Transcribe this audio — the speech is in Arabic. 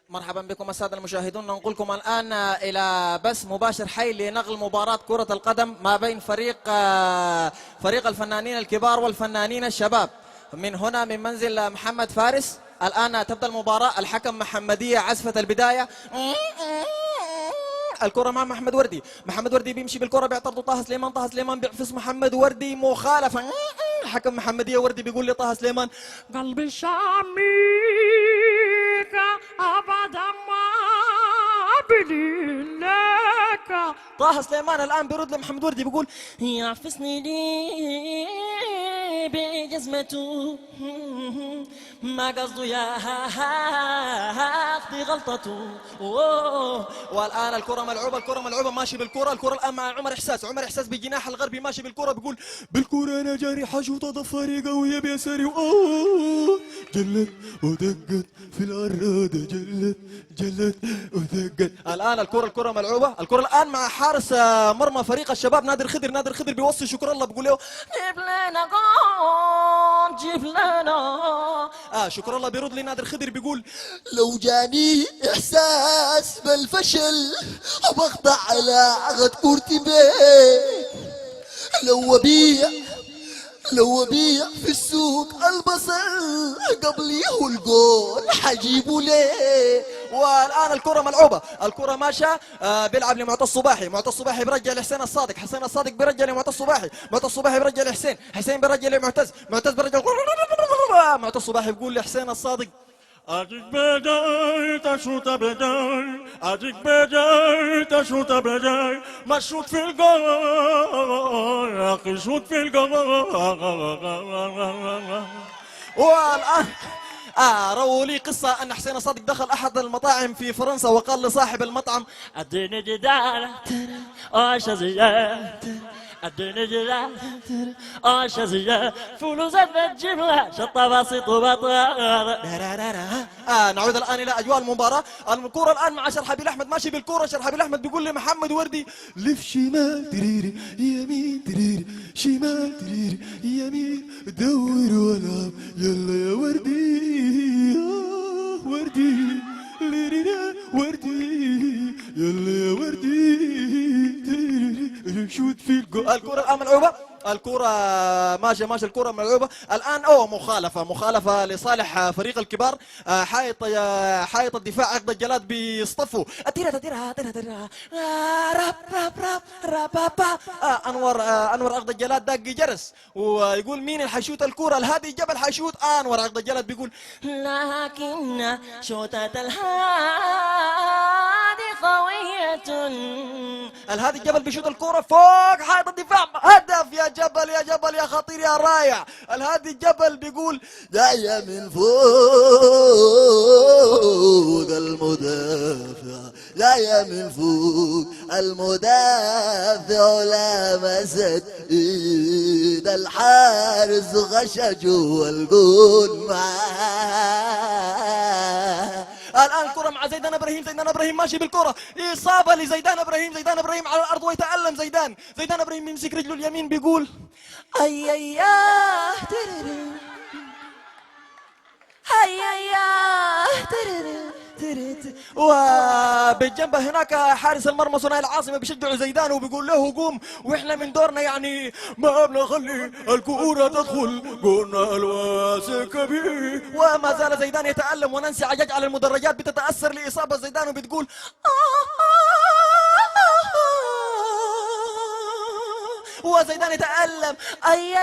مرحبا بكم السادة المشاهدون، ننقلكم الآن إلى بث مباشر حي لنقل مباراة كرة القدم ما بين فريق الفنانين الكبار والفنانين الشباب. من هنا من منزل محمد فارس الآن تبدأ المباراة. الحكم محمدية عزفة البداية. الكرة مع محمد وردي. محمد وردي بيمشي بالكرة بيعترض طه سليمان. طه سليمان بيعفص محمد وردي مخالفة. الحكم محمدية وردي بيقول لطه سليمان قلبي شاميك أبدا ما بلي لك. طه سليمان الآن بيرد لمحمد وردي بيقول يعفسني لي بجزمته ما قصده يا دي غلطته. والآن الكرة ملعوبة ماشي بالكرة. الكرة الآن مع عمر إحساس بجناح الغربي ماشي بالكرة بيقول بالكرة أنا جاري حشوطة ضفاري قوية بيساري جلت ودقت في العرادة جلت ودقت. الآن الكرة ملعوبة. الكرة الآن مع حارس مرمى فريق الشباب نادر خضر بيوصي شكر الله بيقول له جيب لنا جول جيب لنا. شكر الله بيرد لي نادر خضر بيقول لو جاني إحساس بالفشل أبقطع على عقد كورتي بيه. لو أبيع في السوق البصل قبل يهو الجول حجيبه ليه. والآن الكرة ملعوبة. الكرة ماشى بيلعب لمعطى الصباحي. معطى الصباحي بيرجع لحسين الصادق. حسين الصادق بيرجع لمعطى الصباحي. معطى الصباحي بيرجع لحسين. حسين بيرجع لمعتز. معتز بيرجع معطى الصباحي بيقول لحسين الصادق أجيك بداي تشوت بداي أجيك بداي تشوت بداي ما شوت في الجول يا أخي شوت في الجول. والآن رووا لي قصة أن حسين الصادق دخل أحد المطاعم في فرنسا وقال لصاحب المطعم اديني جدال شزية اديني جدال شزية فلوس بتجيب لها شطة بسيط وبطارة. نعود الآن إلى أجواء المباراة. الكرة الآن مع شرحبيل أحمد ماشي بالكرة. شرحبيل أحمد بيقول لمحمد وردي لف شمال تريري يمين تريري شمال تريري يمين دور والعب يلا يا وردي وردي ليرينا وردي يلا يا وردي شوت في الجول. الكرة الآن ملعوبة. الكرة ماشي الكرة ملعوبة. الآن مخالفة لصالح فريق الكبار. حائط الدفاع عقد الجلاد بيصطفوا تيرا انور عقد الجلاد دق جرس ويقول مين اللي حيشوت الكرة. الهادي جبل حيشوت. انور عقد الجلاد بيقول لكن شوطة الهادي قوية. الهادي جبل بيشوت الكرة فوق حائط الدفاع. هدف يا جبل يا خطير يا رائع. الهادي جبل بيقول جاية من فوق المدافع جاية من فوق المدافع لمست ايد الحارس غشا جوا الجول معاه. الآن الكرة مع زيدان إبراهيم ماشي بالكرة. إصابة لزيدان إبراهيم على الأرض ويتألم زيدان إبراهيم يمسك رجله اليمين بيقول أي وبالجنب هناك حارس المرمى صناعي العاصمة بيشجعوا زيدان وبيقول له قوم واحنا من دورنا يعني ما بنخلي الكورة تدخل قلنا الواسع كبير. وما زال زيدان يتألم وننسى عجاج على المدرجات بتتأثر لإصابة زيدان وبتقول وزيدان يتألم. أي